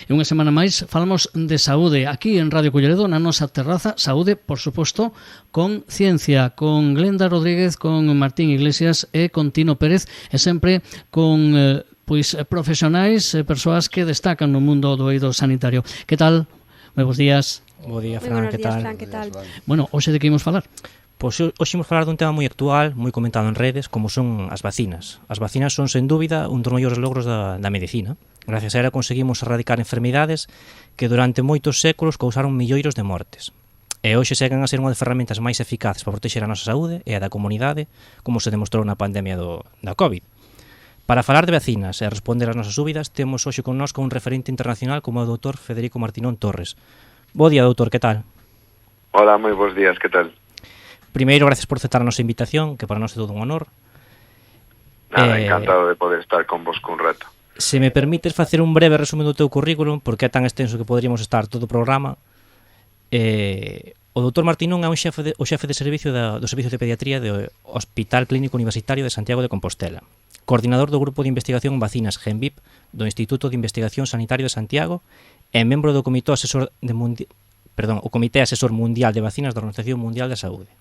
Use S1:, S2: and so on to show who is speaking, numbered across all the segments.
S1: E unha semana máis falamos de saúde aquí en Radio Culleredo, na nosa terraza. Saúde, por suposto, con ciencia, con Glenda Rodríguez, con Martín Iglesias e con Tino Pérez, e sempre con profesionais, persoas que destacan no mundo do eido sanitario. Que tal? Moi bons días.
S2: Bo día, Fran, que tal?
S3: Fran, que tal?
S1: Bueno, hoxe de que imos falar?
S2: Pois hoxe imos falar dun tema moi actual, moi comentado en redes, como son as vacinas. As vacinas son, sen dúbida, un dos maiores logros da medicina. Gracias a ela conseguimos erradicar enfermidades que durante moitos séculos causaron milloiros de mortes. E hoxe seguen a ser unha das ferramentas máis eficaces para protexer a nosa saúde e a da comunidade, como se demostrou na pandemia da COVID. Para falar de vacinas e responder ás nosas dúbidas, temos hoxe connosco un referente internacional como o doutor Federico Martinón Torres. Bo día, doutor, que tal?
S4: Hola, moi bons días, que tal?
S2: Primeiro, gracias por aceptar a nosa invitación, que para nós é todo un honor.
S4: Nada, encantado de poder estar con vos cun rato.
S2: Se me permites facer un breve resumen do teu currículum, porque é tan extenso que poderíamos estar todo o programa. O doutor Martinón é o xefe de servicio do Servicio de Pediatría do Hospital Clínico Universitario de Santiago de Compostela, coordinador do Grupo de Investigación en Vacinas GENVIP do Instituto de Investigación Sanitario de Santiago e membro do Comité Asesor Mundial de Vacinas da Organización Mundial da Saúde.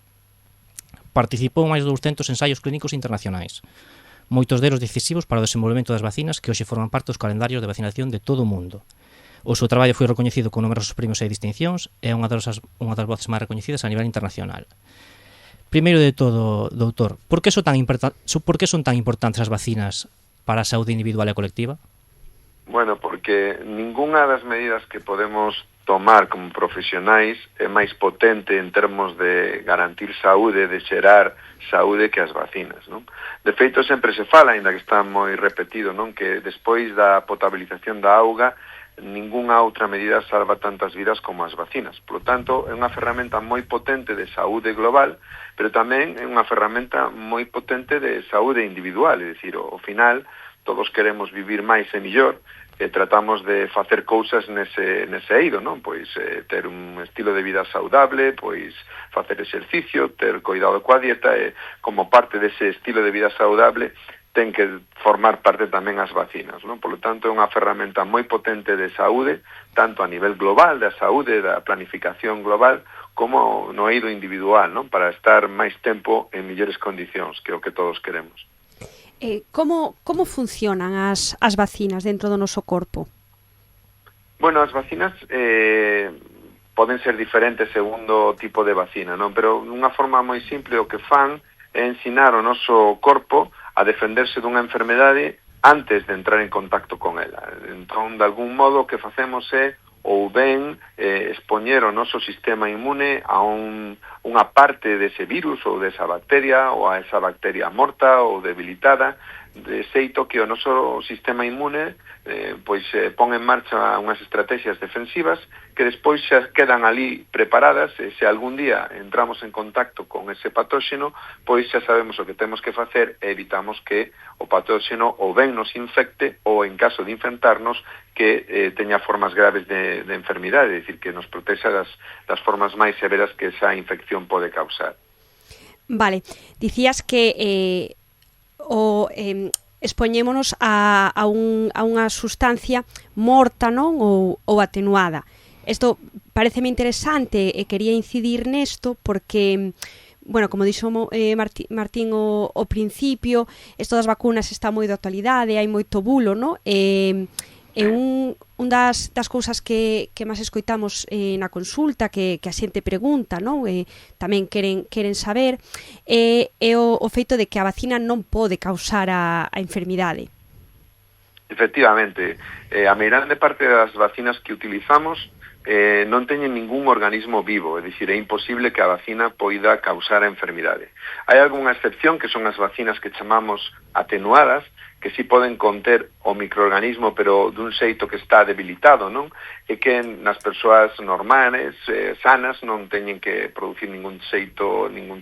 S2: Participou en máis de 200 ensaios clínicos internacionais, moitos deles decisivos para o desenvolvemento das vacinas que hoxe forman parte dos calendarios de vacinación de todo o mundo. O seu traballo foi recoñecido con numerosos premios e distincións e é unha das voces máis recoñecidas a nivel internacional. Primeiro de todo, doutor, por que son tan importantes as vacinas para a saúde individual e colectiva?
S4: Bueno, porque ningunha das medidas que podemos tomar como profesionais é máis potente en termos de garantir saúde, de xerar saúde que as vacinas, non? De feito, sempre se fala, ainda que está moi repetido, non, que despois da potabilización da auga, ningunha outra medida salva tantas vidas como as vacinas. Por lo tanto, é unha ferramenta moi potente de saúde global, pero tamén é unha ferramenta moi potente de saúde individual, é dicir, ao final, todos queremos vivir máis e millor, e tratamos de facer cousas nese eido, non? Pois ter un estilo de vida saudable, pois facer exercicio, ter cuidado coa dieta, e como parte dese estilo de vida saudable ten que formar parte tamén as vacinas, non? Por lo tanto, é unha ferramenta moi potente de saúde, tanto a nivel global, da saúde, da planificación global, como no eido individual, non? Para estar máis tempo en millores condicións, que é o que todos queremos.
S3: Como funcionan as vacinas dentro do noso corpo?
S4: Bueno, as vacinas poden ser diferentes segundo o tipo de vacina, non? Pero unha forma moi simple o que fan é ensinar o noso corpo a defenderse dunha enfermedade antes de entrar en contacto con ela. Entón, de algún modo, o que facemos é ou ben expoñer o noso sistema inmune a unha parte dese virus ou desa bacteria ou a esa bacteria morta ou debilitada, de xeito que o noso sistema inmune pon en marcha unhas estrategias defensivas que despois xa quedan ali preparadas e se algún día entramos en contacto con ese patóxeno, pois xa sabemos o que temos que facer e evitamos que o patóxeno ou ben nos infecte ou en caso de infectarnos que teña formas graves de enfermidade, é dicir, que nos protexa das formas máis severas que esa infección pode causar.
S3: Vale, dicías que expoñémonos a unha sustancia morta, non? Ou atenuada. Isto pareceme interesante e quería incidir nesto porque, bueno, como dixo Martín ao principio, isto das vacunas está moi de actualidade, hai moito bulo, non? E un das cousas que máis escoitamos na consulta, que a xente pregunta, non? Tamén queren saber, é o feito de que a vacina non pode causar a enfermidade.
S4: Efectivamente, a meirande parte das vacinas que utilizamos non teñen ningún organismo vivo, é dicir, é imposible que a vacina poida causar a enfermidade. Hai algunha excepción que son as vacinas que chamamos atenuadas, que sí poden conter o microorganismo, pero dun xeito que está debilitado, non? E que nas persoas normales, sanas, non teñen que producir ningún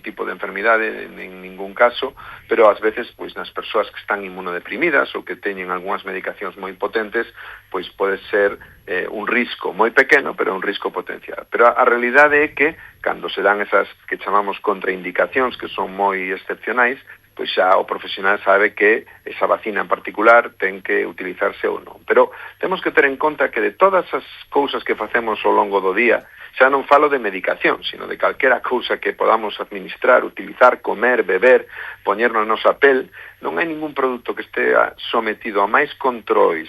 S4: tipo de enfermidade, en ningún caso, pero ás veces, pois, nas persoas que están inmunodeprimidas ou que teñen algunhas medicacións moi potentes, pois pode ser un risco moi pequeno, pero un risco potencial. Pero a realidade é que, cando se dan esas que chamamos contraindicacións, que son moi excepcionais, pois xa o profesional sabe que esa vacina en particular ten que utilizarse ou non. Pero temos que ter en conta que de todas as cousas que facemos ao longo do día, xa non falo de medicación, sino de calquera cousa que podamos administrar, utilizar, comer, beber, poñer na nosa pel, non hai ningún produto que estea sometido a máis controis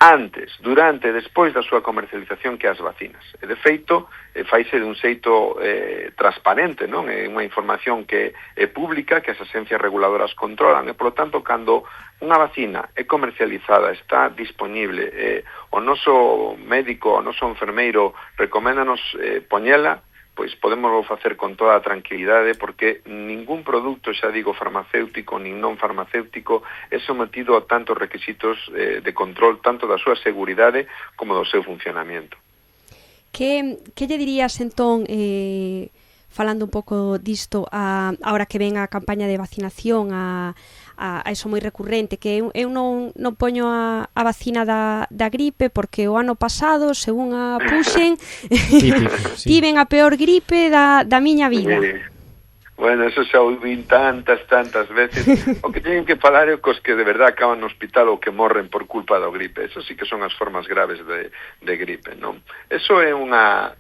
S4: antes, durante e despois da súa comercialización que as vacinas. E de feito, faise de un xeito transparente, non? É unha información que é pública, que as agencias reguladoras controlan, e polo tanto, cando unha vacina é comercializada, está disponible, o noso médico, o noso enfermeiro recoméndanos poñela, pois podemos facer con toda a tranquilidade, porque ningún produto, xa digo, farmacéutico nin non farmacéutico, é sometido a tantos requisitos de control, tanto da súa seguridade como do seu funcionamento.
S3: Que lle dirías, entón, falando un pouco disto, ahora que ven a campaña de vacinación, a eso moi recurrente, que eu non poño a vacina da gripe porque o ano pasado, según a puxen, tiven a peor gripe da miña vida.
S4: Bueno, eso xa o vin tantas veces. O que teñen que falar é cos que de verdad acaban no hospital ou que morren por culpa da gripe. Eso sí que son as formas graves de gripe, non? Eso é unha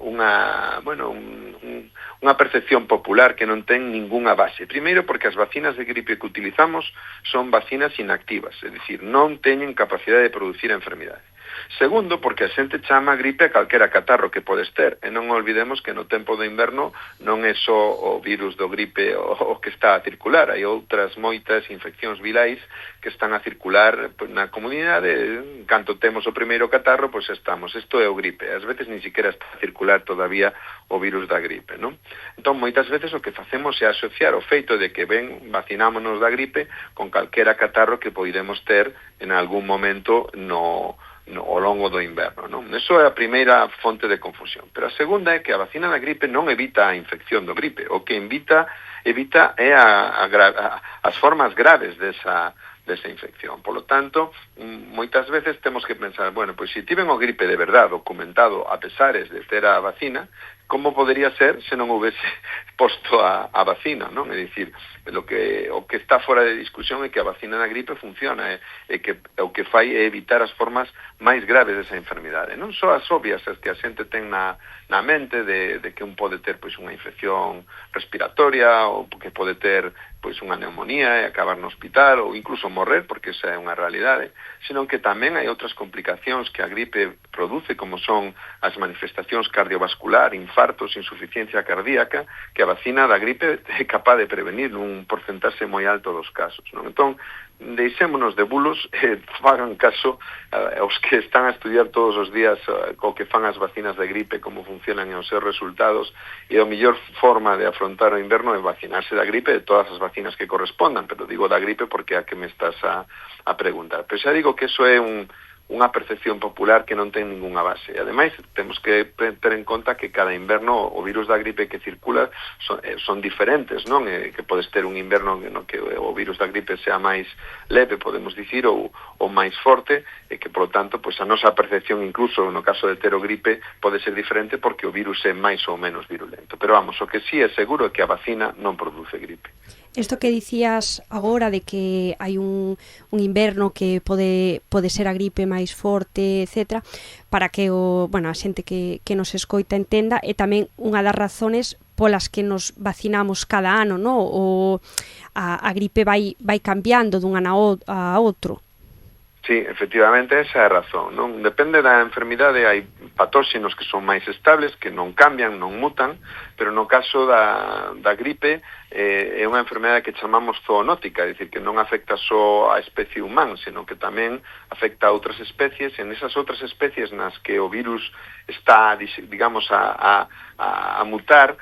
S4: percepción popular que non ten ningunha base. Primeiro, porque as vacinas de gripe que utilizamos son vacinas inactivas, é dicir, non teñen capacidade de producir a enfermidade. Segundo, porque a xente chama gripe a calquera catarro que podes ter, e non olvidemos que no tempo do inverno non é só o virus do gripe o que está a circular, hai outras moitas infeccións virais que están a circular na comunidade. Canto temos o primeiro catarro, pois estamos, isto é o gripe, ás veces nin siquiera está a circular todavía o virus da gripe, non? Entón, moitas veces o que facemos é asociar o feito de que vacinámonos da gripe con calquera catarro que poidemos ter en algún momento ao longo do inverno, non? Eso é a primeira fonte de confusión. Pero a segunda é que a vacina da gripe non evita a infección do gripe. O que evita é as formas graves desa infección. Por lo tanto, moitas veces temos que pensar, bueno, pois se tiven o gripe de verdade documentado a pesares de ter a vacina, como podería ser se non houvese posto a vacina, non? É dicir, o que está fora de discusión é que a vacina da gripe funciona, e que o que fai é evitar as formas máis graves desa enfermidade. Non só as obvias, as que a xente ten na mente de que un pode ter pois unha infección respiratoria, ou que pode ter pois unha neumonía e acabar no hospital, ou incluso morrer, porque esa é unha realidade, senón que tamén hai outras complicacións que a gripe produce, como son as manifestacións cardiovascular, infartos, insuficiencia cardíaca, que a vacina da gripe é capaz de prevenir nun porcentaxe moi alto dos casos, non? Entón, deixémonos de bulos e fagan caso aos que están a estudiar todos os días o que fan as vacinas de gripe, como funcionan e os seus resultados, e a mellor forma de afrontar o inverno é vacinarse da gripe, de todas as vacinas que correspondan, pero digo da gripe porque é a que me estás a preguntar. Pero xa digo que eso é unha percepción popular que non ten ningunha base. E ademais, temos que ter en conta que cada inverno o virus da gripe que circula son diferentes, non? Que podes ter un inverno no que o virus da gripe sea máis leve, podemos dicir, ou máis forte, e que, polo tanto, pois a nosa percepción, incluso no caso de ter o gripe, pode ser diferente porque o virus é máis ou menos virulento. Pero vamos, o que sí é seguro é que a vacina non produce gripe.
S3: Isto que dicías agora de que hai un inverno que pode ser a gripe máis forte, etc., para que a xente que nos escoita entenda, é tamén unha das razones polas que nos vacinamos cada ano, non? O a gripe vai cambiando dun ano a outro.
S4: Sí, efectivamente, esa é a razón, non? Depende da enfermidade, hai patóxenos que son máis estables, que non cambian, non mutan, pero no caso da gripe é unha enfermedade que chamamos zoonótica, é dicir, que non afecta só a especie humana, senón que tamén afecta a outras especies, e nesas outras especies nas que o virus está, digamos, a mutar,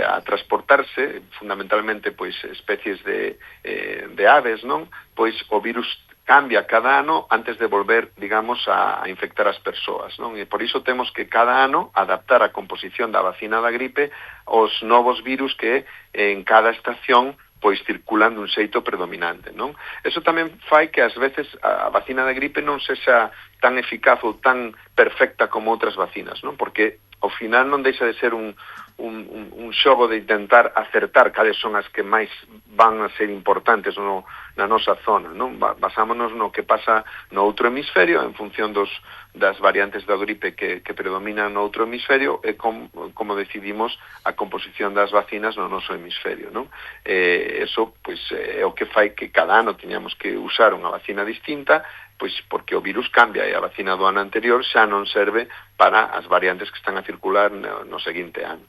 S4: a transportarse, fundamentalmente, pois, especies de aves, non? Pois o virus cambia cada ano antes de volver, digamos, a infectar as persoas, non? E por iso temos que cada ano adaptar a composición da vacina da gripe aos novos virus que en cada estación pois circulan dun xeito predominante, non? Eso tamén fai que ás veces a vacina da gripe non sexa tan eficaz ou tan perfecta como outras vacinas, non? Porque ao final non deixa de ser un un xogo de intentar acertar cales son as que máis van a ser importantes na nosa zona, non? Basámonos no que pasa no outro hemisferio en función das variantes da gripe que predominan no outro hemisferio e como decidimos a composición das vacinas no noso hemisferio, non? Eso pois, é o que fai que cada ano teñamos que usar unha vacina distinta, pois porque o virus cambia e a vacina do ano anterior xa non serve para as variantes que están a circular no seguinte ano.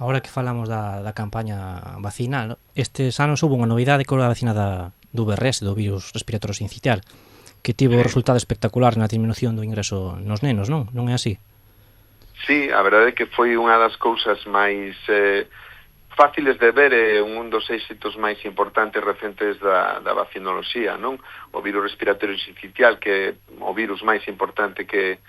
S2: Agora que falamos da campaña vacinal, estes anos houve unha novidade con a vacina do VRS, do virus respiratorio sincitial, que tivo resultado espectacular na disminución do ingreso nos nenos, non? Non é así?
S4: Sí, a verdade é que foi unha das cousas máis fáciles de ver, un dos éxitos máis importantes recentes da vacinoloxía, non? O virus respiratorio sincitial, que é o virus máis importante que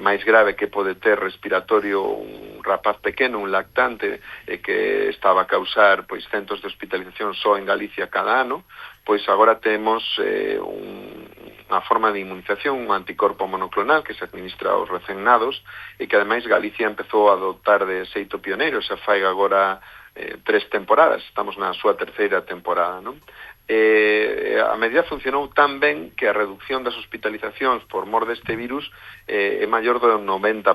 S4: máis grave que pode ter respiratorio un rapaz pequeno, un lactante, que estaba a causar pois centos de hospitalización só en Galicia cada ano, pois agora temos unha forma de inmunización, un anticorpo monoclonal que se administra aos recén nados e que ademais Galicia empezou a adoptar de xeito pioneiro, xa fai agora 3 temporadas, estamos na súa terceira temporada, non? A medida funcionou tan ben que a reducción das hospitalizacións por mor deste virus é maior do 90%.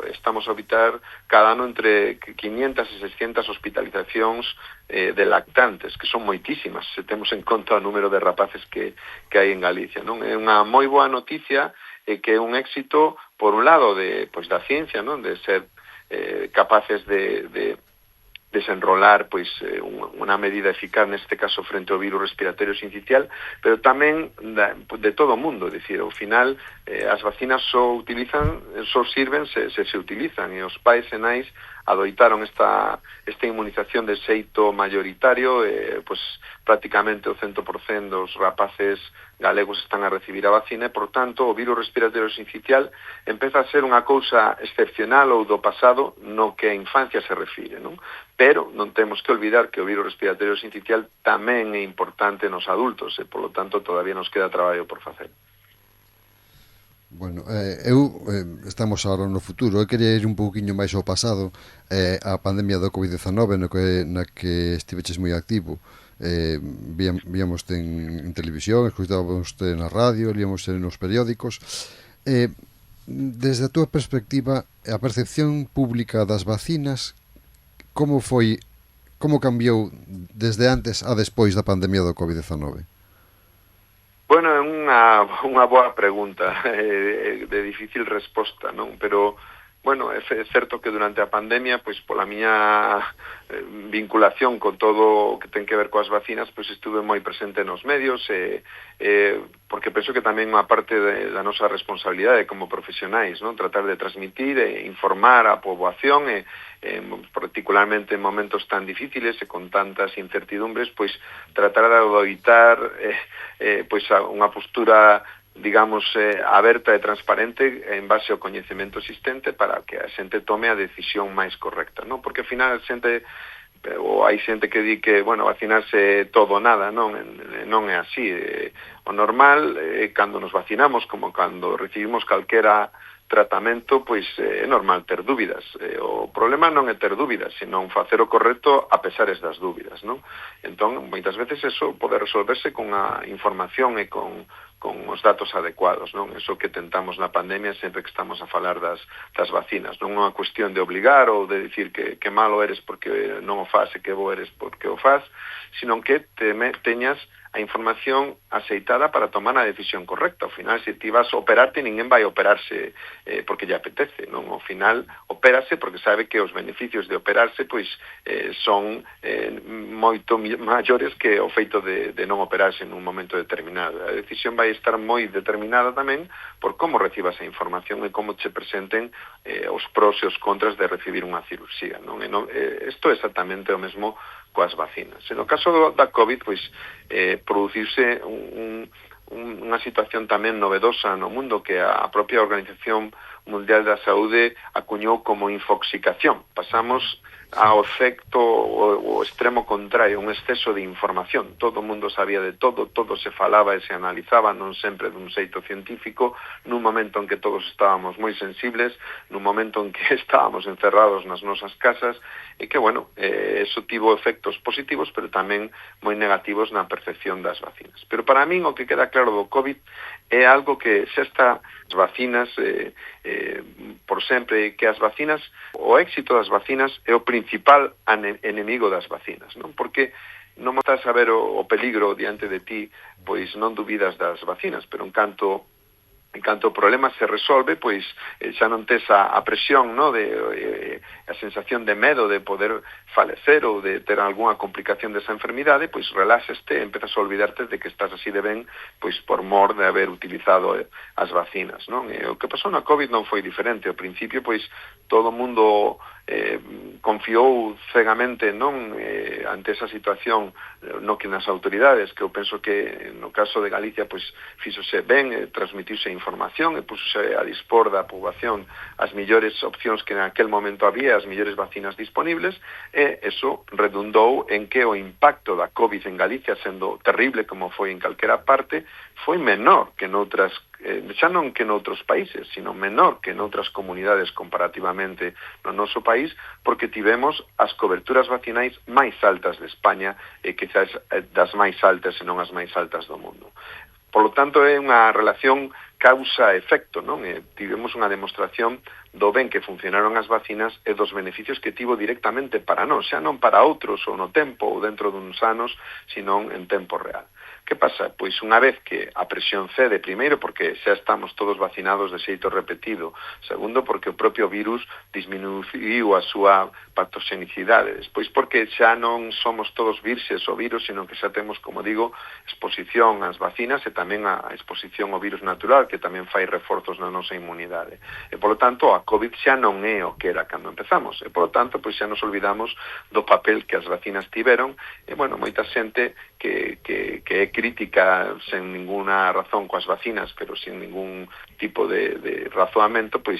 S4: Estamos a evitar cada ano entre 500 e 600 hospitalizacións de lactantes, que son moitísimas, se temos en conta o número de rapaces que hai en Galicia, non? É unha moi boa noticia e que é un éxito, por un lado, da ciencia, non? De ser capaces de desenrolar pois unha medida eficaz neste caso frente ao virus respiratorio sincitial, pero tamén de todo o mundo, é dicir, ao final as vacinas só sirven se utilizan, e os pais e nais adoitaron esta inmunización de xeito mayoritario, pois prácticamente o 100% dos rapaces galegos están a recibir a vacina e, por tanto, o virus respiratorio sincitial empeza a ser unha cousa excepcional ou do pasado no que a infancia se refire, non? Pero non temos que olvidar que o virus respiratorio sincitial tamén é importante nos adultos e, polo tanto, todavía nos queda traballo por facer.
S5: Bueno, estamos agora no futuro. Eu queria ir un pouquiño máis ao pasado, a pandemia do COVID-19 na que estiveches moi activo. Víamos en televisión, escutábamos na radio, líamos nos periódicos. Desde a túa perspectiva, a percepción pública das vacinas, como cambiou desde antes a despois da pandemia do COVID-19?
S4: Bueno, é unha boa pregunta, de difícil resposta, non? Pero, bueno, é certo que durante a pandemia, pois pola miña vinculación con todo o que ten que ver coas vacinas, pois estuve moi presente nos medios, porque penso que tamén unha parte da nosa responsabilidade como profesionais, non? Tratar de transmitir e informar a poboación particularmente en momentos tan difíciles e con tantas incertidumbres, pois tratar de adoitar pois unha postura, digamos, aberta e transparente en base ao coñecemento existente para que a xente tome a decisión máis correcta, non? Porque ao final a xente, ou hai xente que di que, bueno, vacinarse todo ou nada, non é así. O normal cando nos vacinamos, como cando recibimos calquera tratamento, pois é normal ter dúbidas. O problema non é ter dúbidas, senón facer o correcto a pesares das dúbidas, non? Entón, moitas veces eso pode resolverse con a información e con os datos adecuados, non? Eso que tentamos na pandemia sempre que estamos a falar das vacinas. Non é unha cuestión de obligar ou de dicir que malo eres porque non o faz e que bo eres porque o faz, senón que teñas a información aceitada para tomar a decisión correcta. Ao final, se ti vas a operarte, ninguén vai operarse porque lle apetece, non? Ao final, opérase porque sabe que os beneficios de operarse pois son moito maiores que o feito de non operarse nun momento determinado. A decisión vai estar moi determinada tamén por como recibas a información e como che presenten os pros e os contras de recibir unha cirurxía, non? Isto é exactamente o mesmo coas vacinas. En o caso da COVID, pois, produciuse unha situación tamén novedosa no mundo que a propia Organización Mundial da Saúde acuñou como infoxicación. Pasamos ao efecto, o extremo contrario, un exceso de información. Todo o mundo sabía de todo, todo se falaba e se analizaba, non sempre dun xeito científico, nun momento en que todos estábamos moi sensibles, nun momento en que estábamos encerrados nas nosas casas, e que, bueno, eso tivo efectos positivos, pero tamén moi negativos na percepción das vacinas. Pero para min o que queda claro do COVID é algo que xa está as vacinas por sempre, que as vacinas, o éxito das vacinas é o principal enemigo das vacinas, non? Porque non estás a ver o peligro diante de ti, pois non dubidas das vacinas, pero en canto o problema se resolve, pois xa non tes a presión, no, a sensación de medo de poder falecer ou de ter algunha complicación desa enfermidade, pois reláxeste e empezas a olvidarte de que estás así de ben, pois por mor de haber utilizado as vacinas, non? E o que pasou na COVID non foi diferente. Ao principio, pois, todo o mundo confiou cegamente, non, ante esa situación, no que nas autoridades, que eu penso que no caso de Galicia, pois, fíxose ben, transmitiuse información e pusose a dispor da poboación as millores opcións que naquel momento había, as millores vacinas disponibles, e eso redundou en que o impacto da COVID en Galicia, sendo terrible como foi en calquera parte, foi menor que noutras, xa non que noutros países, sino menor que noutras comunidades comparativamente no noso país, porque tivemos as coberturas vacinais máis altas de España e quizás das máis altas e non as máis altas do mundo. Por lo tanto, é unha relación causa-efecto, non? Tivemos unha demostración do ben que funcionaron as vacinas e dos beneficios que tivo directamente para nós, xa non para outros ou no tempo ou dentro duns anos, sino en tempo real. Que pasa? Pois unha vez que a presión cede, primeiro porque xa estamos todos vacinados de xeito repetido, segundo porque o propio virus disminuiu a súa patoxenicidade, despois porque xa non somos todos virxes ao virus, sino que xa temos, como digo, exposición ás vacinas e tamén a exposición ao virus natural, que tamén fai reforzos na nosa inmunidade. E, polo tanto, a COVID xa non é o que era cando empezamos, e, polo tanto, pois xa nos olvidamos do papel que as vacinas tiveron, e, bueno, moita xente que é crítica sen ninguna razón coas vacinas, pero sin ningún tipo de razoamento, pois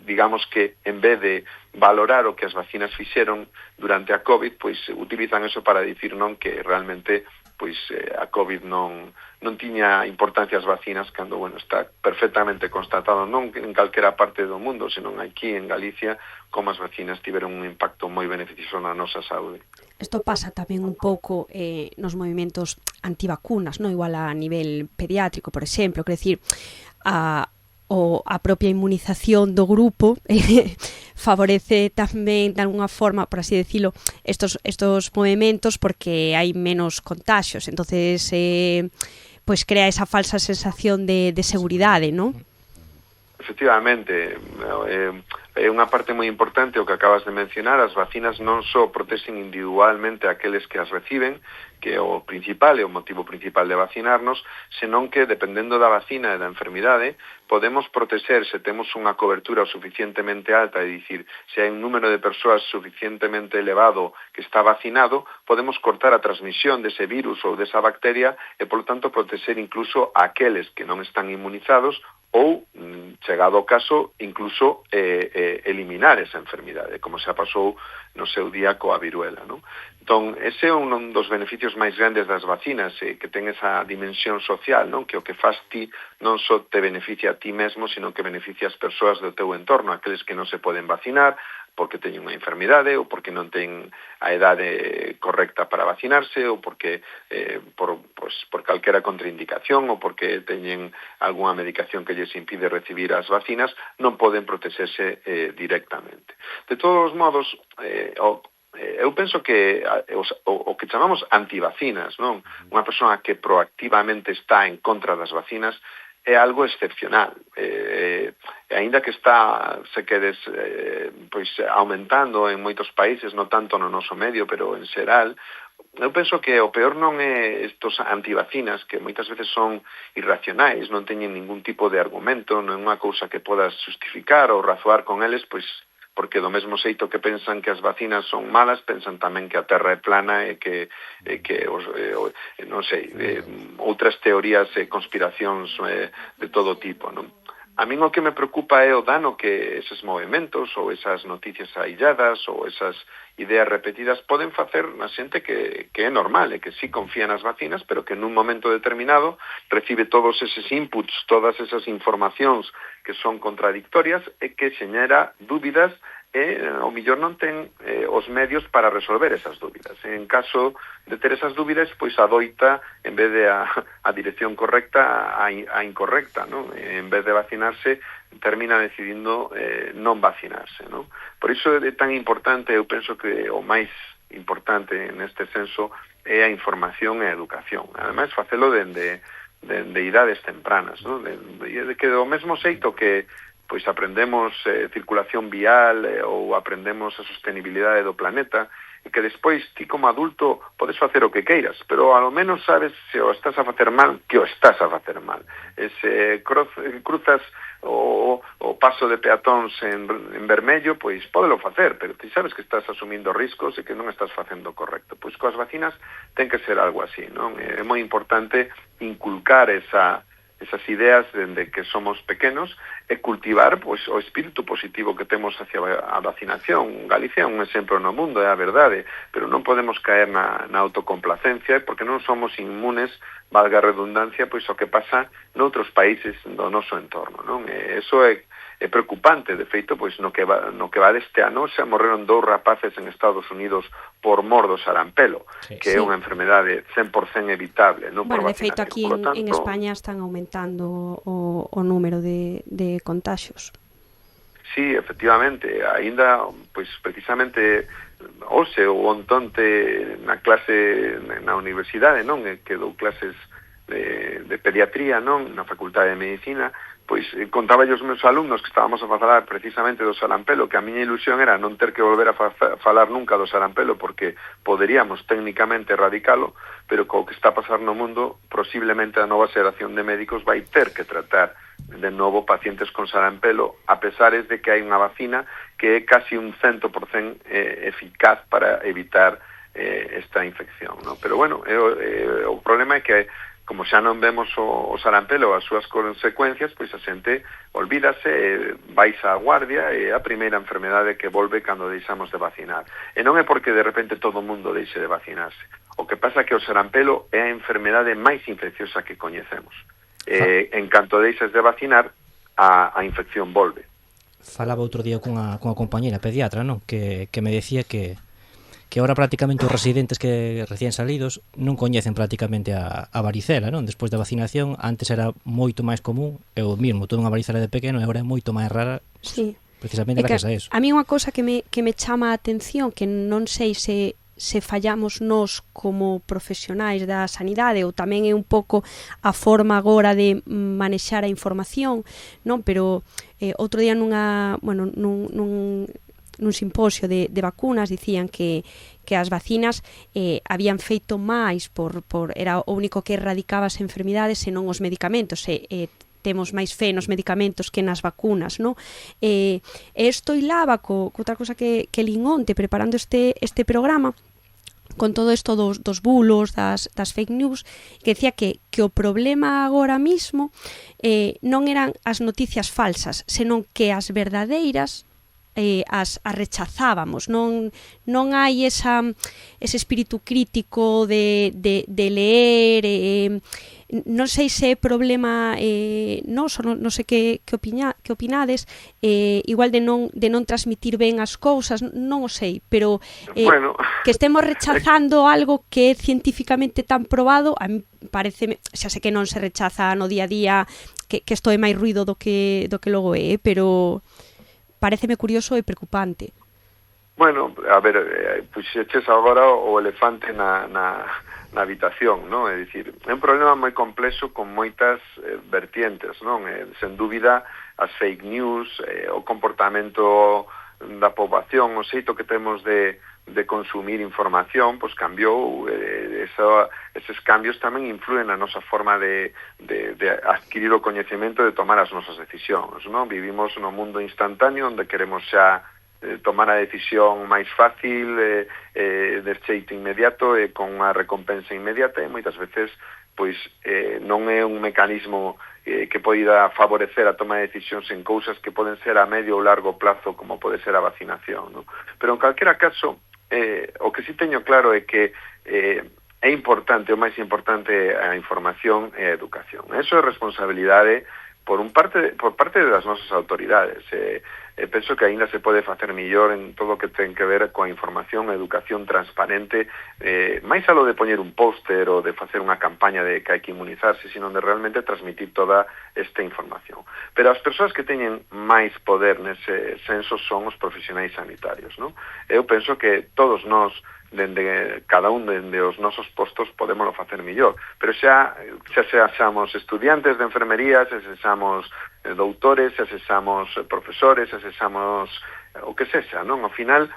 S4: digamos que en vez de valorar o que as vacinas fixeron durante a COVID, pois utilizan eso para dicir non que realmente pois a COVID non tiña importancia as vacinas, cando, bueno, está perfectamente constatado non en calquera parte do mundo, senón aquí en Galicia, como as vacinas tiveron un impacto moi beneficioso na nosa saúde.
S3: Isto pasa tamén un pouco nos movimentos antivacunas, non? Igual a nivel pediátrico, por exemplo, quer decir, a propia inmunización do grupo favorece tamén, de alguna forma, por así decirlo, estos movimentos porque hai menos contagios, entonces pues crea esa falsa sensación de seguridade, non?
S4: Efectivamente, é unha parte moi importante o que acabas de mencionar. As vacinas non só protexen individualmente aqueles que as reciben, que é o principal, é o motivo principal de vacinarnos, senón que, dependendo da vacina e da enfermidade, podemos protexer, se temos unha cobertura suficientemente alta, é dicir, se hai un número de persoas suficientemente elevado que está vacinado, podemos cortar a transmisión dese virus ou desa bacteria e, polo tanto, protexer incluso a aqueles que non están inmunizados ou, chegado o caso, incluso eliminar esa enfermidade, como xa pasou no seu día coa viruela, non? Entón, ese é un dos beneficios máis grandes das vacinas, que ten esa dimensión social, non? Que o que faz ti non só te beneficia a ti mesmo, sino que beneficia as persoas do teu entorno, aqueles que non se poden vacinar, porque teñen unha enfermidade ou porque non ten a idade correcta para vacinarse ou porque por calquera contraindicación ou porque teñen algunha medicación que lles impide recibir as vacinas, non poden protexerse directamente. De todos os modos, eu penso que o que chamamos antivacinas, non? Unha persoa que proactivamente está en contra das vacinas é algo excepcional. Aínda que está, se quedes, pois, aumentando en moitos países, non tanto no noso medio, pero en xeral, eu penso que o peor non é estos antivacinas, que moitas veces son irracionais, non teñen ningún tipo de argumento, non é unha cousa que podas justificar ou razoar con eles, pois, porque do mesmo xeito que pensan que as vacinas son malas, pensan tamén que a Terra é plana e que non sei, outras teorías e conspiracións de todo tipo, non? A min o que me preocupa é o dano que eses movimentos ou esas noticias ailladas ou esas ideas repetidas poden facer na xente que é normal e que sí confía nas vacinas, pero que nun momento determinado recibe todos eses inputs, todas esas informacións que son contradictorias e que xenera dúbidas e ao millor non ten os medios para resolver esas dúbidas. En caso de ter esas dúbidas, pois adoita, en vez de a dirección correcta, a incorrecta, non? En vez de vacinarse, termina decidindo non vacinarse, non? Por iso é tan importante, eu penso que o máis importante neste senso é a información e a educación. Ademais, facelo dende idades tempranas, non? De que do mesmo xeito que pois aprendemos circulación vial ou aprendemos a sostenibilidade do planeta, e que despois ti como adulto podes facer o que queiras, pero ao menos sabes se o estás a facer mal, que o estás a facer mal. E se cruzas o paso de peatóns en vermello, pois pódelo facer, pero ti sabes que estás asumindo riscos e que non estás facendo correcto. Pois coas vacinas ten que ser algo así, non? É moi importante inculcar esas ideas dende que somos pequenos e cultivar pois o espírito positivo que temos hacia a vacinación. Galicia é un exemplo no mundo, é a verdade, pero non podemos caer na autocomplacencia porque non somos inmunes, valga a redundancia, pois o que pasa noutros países do noso entorno, non? E iso é preocupante. De feito, pois no que va deste ano xa morreron 2 rapaces en Estados Unidos por mor do sarampelo, que é unha enfermedade 100% evitable, non por
S3: vacinación. De feito, aquí en España están aumentando o número de contagios.
S4: Sí, efectivamente, aínda, pois precisamente hoxe ou ontonte na clase na universidade, non, que dou clases de pediatría, non, na Facultade de Medicina, pois contaba os meus alumnos que estábamos a falar precisamente do sarampelo, que a miña ilusión era non ter que volver a falar nunca do sarampelo porque poderíamos técnicamente erradicalo, pero co que está a pasar no mundo, posiblemente a nova xeración de médicos vai ter que tratar de novo pacientes con sarampelo, a pesares de que hai unha vacina que é casi un 100% eficaz para evitar esta infección, ¿no? Pero bueno, o problema é que como xa non vemos o sarampelo as súas consecuencias, pois a xente olvídase, baixa a guardia, e a primeira enfermedade que volve cando deixamos de vacinar. E non é porque de repente todo o mundo deixe de vacinarse. O que pasa é que o sarampelo é a enfermedade máis infecciosa que coñecemos. En canto deixes de vacinar, a infección volve.
S2: Falaba outro día cunha compañera pediatra, non? Que me decía que ahora prácticamente os residentes que recén salidos non coñecen prácticamente a varicela, non? Despois da vacinación, antes era moito máis común, e o mismo, toda unha varicela de pequeno, e agora é moito máis rara,
S3: sí,
S2: precisamente gracias a eso.
S3: A mí unha cousa que me chama a atención, que non sei se fallamos nós como profesionais da sanidade, ou tamén é un pouco a forma agora de manexar a información, non? Pero outro día nun simposio de vacunas dicían que as vacinas habían feito máis era o único que erradicaba as enfermidades e non os medicamentos, temos máis fe nos medicamentos que nas vacunas, non? E isto hilaba co outra cosa que lin onte preparando este programa, con todo isto dos bulos, das fake news, que decía que o problema agora mismo non eran as noticias falsas, senón que as verdadeiras as rechazábamos, non hai ese espírito crítico de leer, non sei se é problema noso, non sei que opinades, igual de non transmitir ben as cousas, non o sei, pero que estemos rechazando algo que é científicamente tan probado, a mí pareceme, xa sei que non se rechaza no día a día, que isto é máis ruido do que logo é, pero pareceme curioso e preocupante.
S4: Bueno, a ver, puxeches agora o elefante na habitación, non? É dicir, é un problema moi complexo con moitas vertientes, non? Sen dúbida, as fake news, o comportamento da poboación, o xeito que temos de consumir información, pois cambiou, eses cambios tamén influen na nosa forma de adquirir o coñecemento, de tomar as nosas decisións, non? Vivimos no mundo instantáneo onde queremos xa tomar a decisión máis fácil, de xeito inmediato e con unha recompensa inmediata, e moitas veces pois non é un mecanismo que poida favorecer a toma de decisións en cousas que poden ser a medio ou largo plazo, como pode ser a vacinación, non? Pero en calquera caso, o que sí teño claro é que é importante, o máis importante a información e a educación. Eso é responsabilidade por parte das nosas autoridades. Penso que aínda se pode facer millor en todo o que ten que ver coa información e educación transparente, máis alo de poñer un póster ou de facer unha campaña de que hai que inmunizarse, sino de realmente transmitir toda esta información. Pero as persoas que teñen máis poder nese senso son os profesionais sanitarios, non? Eu penso que todos nós, cada un dende os nosos postos, podémoslo facer millor, pero xa sexamos estudiantes de enfermería, xa sexamos doutores, xa sexamos profesores, xa sexamos o que sexa, non? Ao final,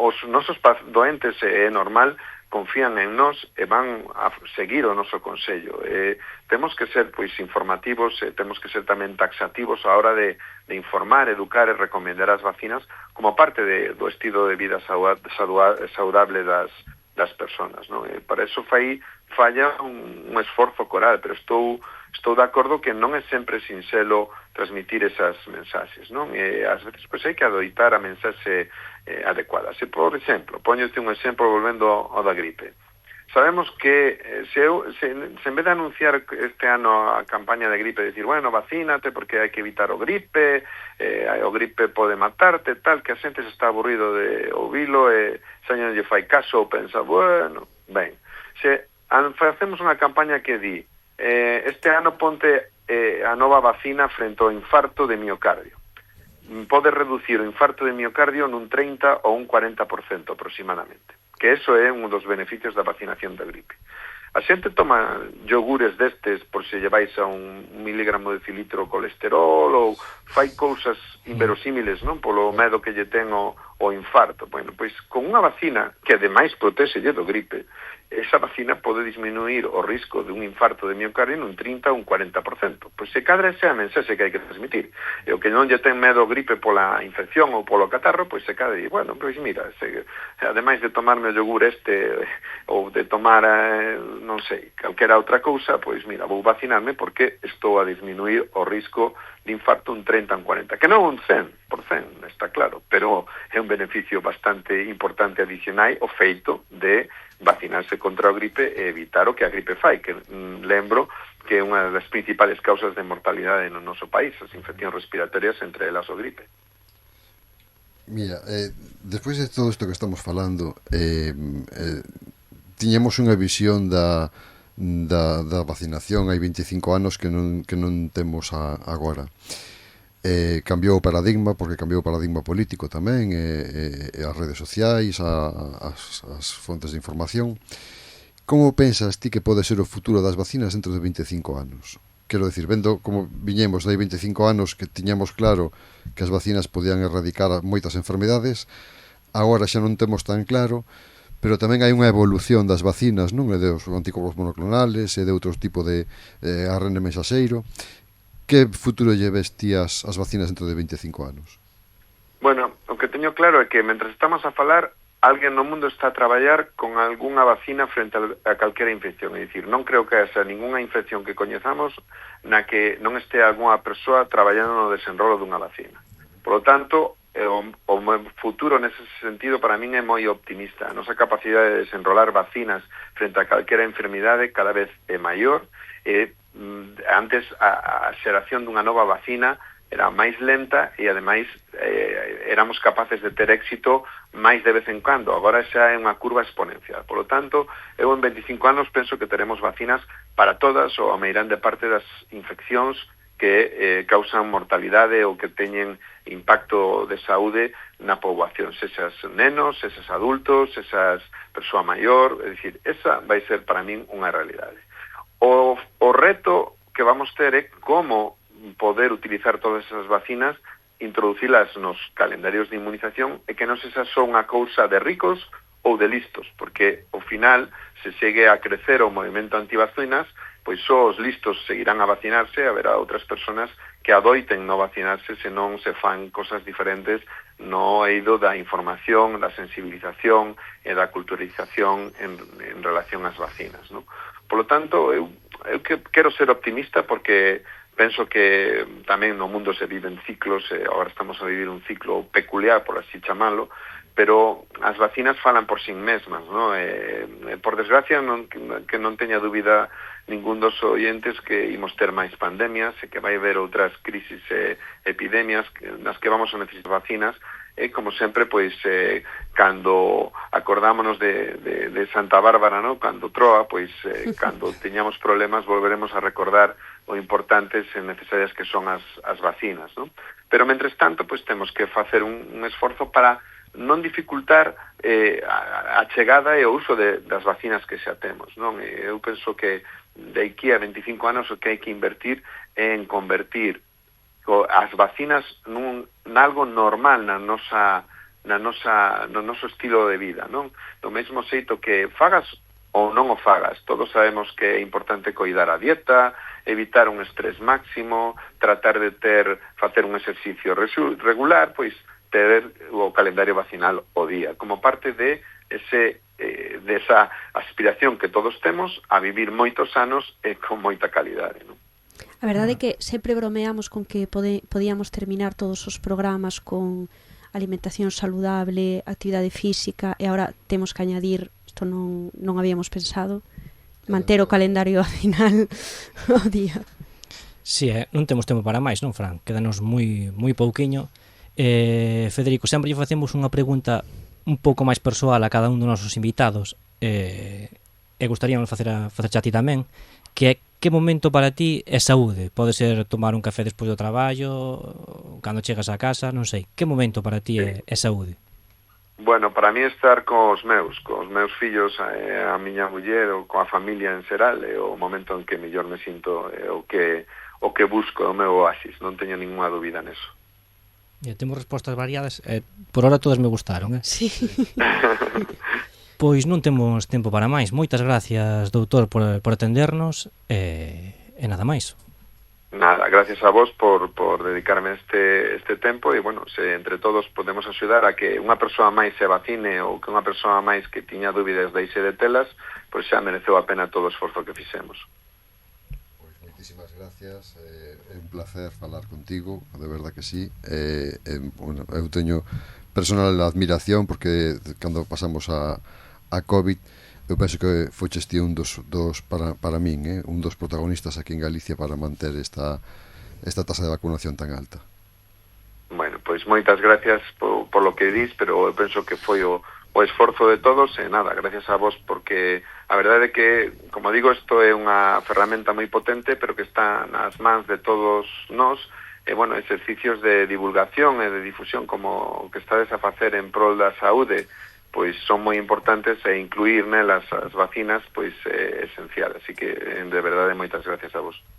S4: os nosos doentes, é normal, confían en nós e van a seguir o noso consello. Temos que ser pois informativos, temos que ser tamén taxativos a hora de informar, educar e recomendar as vacinas como parte do estilo de vida saudable das persoas, non? Para eso falla un esforzo coral, pero estou de acordo que non é sempre sinxelo transmitir esas mensaxes, non? Ás veces pois hai que adoitar a mensaxe adecuada. Se, por exemplo, poñote un exemplo volvendo ao da gripe. Sabemos que se en vez de anunciar este ano a campaña de gripe, decir, bueno, vacínate porque hai que evitar o gripe pode matarte, tal, que a xente se está aburrido de ouvilo e se non lle fai caso ou pensa, bueno, ben, se facemos unha campaña que di este ano ponte a nova vacina frente ao infarto de miocardio, pode reducir o infarto de miocardio nun 30 ou un 40% aproximadamente, que eso é un dos beneficios da vacinación da gripe. A xente toma yogures destes por se lleváis a un miligramo de cilitro colesterol ou fai cousas inverosímiles, non? Polo medo que lle ten o infarto. Bueno, pois con unha vacina que ademais protexelle do gripe, esa vacina pode disminuir o risco de un infarto de miocardio nun 30 ou un 40%. Pois se cadra ese a mensaxe que hai que transmitir. E o que non lle ten medo o gripe pola infección ou polo catarro, pois se cadra e, bueno, pois mira, ademais de tomarme o yogur ou de tomar, non sei, calquera outra cousa, pois mira, vou vacinarme porque estou a disminuir o risco de infarto un 30 ou un 40, que non un 100%, está claro, pero é un beneficio bastante importante adicional o feito de vacinarse contra a gripe e evitar o que a gripe fai, que lembro que é unha das principales causas de mortalidade no noso país, as infeccións respiratorias, entre elas o gripe.
S5: Mira, despois de todo isto que estamos falando, tiñamos unha visión da vacinación hai 25 anos que non temos agora. Cambiou o paradigma, porque cambiou o paradigma político tamén, as redes sociais, as fontes de información. Como pensas ti que pode ser o futuro das vacinas dentro de 25 anos? Quero decir, vendo como viñemos de 25 anos que tiñamos claro que as vacinas podían erradicar moitas enfermedades, agora xa non temos tan claro, pero tamén hai unha evolución das vacinas, non? E dos anticorpos monoclonales e de outros tipo de ARN mensaxeiro. Que futuro lle ves ti as vacinas dentro de 25 anos?
S4: Bueno, o que teño claro é que mentre estamos a falar, alguén no mundo está a traballar con algunha vacina frente a calquera infección. É dicir, non creo que haxa ninguna infección que coñezamos na que non este algunha persoa traballando no desenrolo dunha vacina. Por lo tanto, o futuro nese sentido para min é moi optimista. A nosa capacidade de desenrolar vacinas frente a calquera enfermidade cada vez é maior. Antes a xeración dunha nova vacina era máis lenta e ademais éramos capaces de ter éxito máis de vez en cando. Agora xa é unha curva exponencial. Por lo tanto, eu en 25 anos penso que teremos vacinas para todas ou a meirande parte das infeccións que causan mortalidade ou que teñen impacto de saúde na poboación, sesas nenos, sesas adultos, sesas persoa maior, é dicir, esa vai ser para min unha realidade. O reto que vamos ter é como poder utilizar todas esas vacinas, introducilas nos calendarios de inmunización e que non sexa só unha cousa de ricos ou de listos, porque ao final se segue a crecer o movimento antivacinas, pois só os listos seguirán a vacinarse, haberá outras persoas que adoiten non vacinarse se non se fan cosas diferentes no eido da información, da sensibilización e da culturalización en relación ás vacinas, non? Por lo tanto, eu que quero ser optimista porque penso que tamén no mundo se viven ciclos, agora estamos a vivir un ciclo peculiar, por así chamalo, pero as vacinas falan por sí mesmas, ¿no? Por desgracia, que non teña dúbida ningún dos oyentes que imos ter máis pandemias e que vai haber outras crisis epidemias nas que vamos a necesitar vacinas. Como sempre, pois, cando acordámonos de Santa Bárbara, ¿no? Cando Troa, pois, cando teñamos problemas, volveremos a recordar o importantes e necesarias que son as vacinas, ¿no? Pero, mentres tanto, pois, temos que facer un esforzo para non dificultar a chegada e o uso das vacinas que xa temos, non? Eu penso que de aquí a 25 anos o que hai que invertir é en convertir as vacinas nalgo normal no noso estilo de vida, non? Do mesmo xeito que fagas ou non o fagas, todos sabemos que é importante coidar a dieta, evitar un estrés máximo, tratar de facer un exercicio regular, pois ter o calendario vacinal o día, como parte de esa aspiración que todos temos a vivir moitos anos e con moita calidade, non?
S3: A verdade é que sempre bromeamos con que podíamos terminar todos os programas con alimentación saludable, actividade física, e agora temos que añadir, isto non habíamos pensado, manter o calendario vacinal o día.
S2: Si, non temos tempo para máis, non, Fran? Quédanos moi pouquiño. Federico, sempre lle facemos unha pregunta un pouco máis persoal a cada un dos nosos invitados, e gustaríamos facer a ti tamén, que é: que momento para ti é saúde? Pode ser tomar un café despois do traballo, cando chegas a casa, non sei. Que momento para ti é saúde?
S4: Bueno, para mí estar cos meus fillos, a miña muller ou coa familia en xeral é o momento en que mellor me sinto, o que busco, o meu oasis, non teño ninguna dúbida neso.
S2: Temos respostas variadas, por ahora todas me gustaron,
S3: Sí.
S2: Pois non temos tempo para máis. Moitas gracias, doutor, por atendernos, e nada máis.
S4: Nada, gracias a vos por dedicarme este tempo e, bueno, se entre todos podemos axudar a que unha persoa máis se vacine ou que unha persoa máis que tiña dúbidas deixe de telas, pois xa mereceu a pena todo o esforzo que fixemos.
S5: Pois moitísimas gracias, é un placer falar contigo, de verdad que sí. Bueno, eu teño personal admiración porque cando pasamos a COVID, eu penso que foches ti un dos para min, un dos protagonistas aquí en Galicia para manter esta tasa de vacunación tan alta.
S4: Bueno, pois moitas gracias por lo que dis, pero eu penso que foi o esforzo de todos e nada, gracias a vos, porque a verdade é que, como digo, isto é unha ferramenta moi potente, pero que está nas mans de todos nós, e, bueno, exercicios de divulgación e de difusión como o que estades a facer en prol da saúde, pois son moi importantes, e incluir nelas as vacinas pois é esencial, así que de verdade moitas gracias a vos.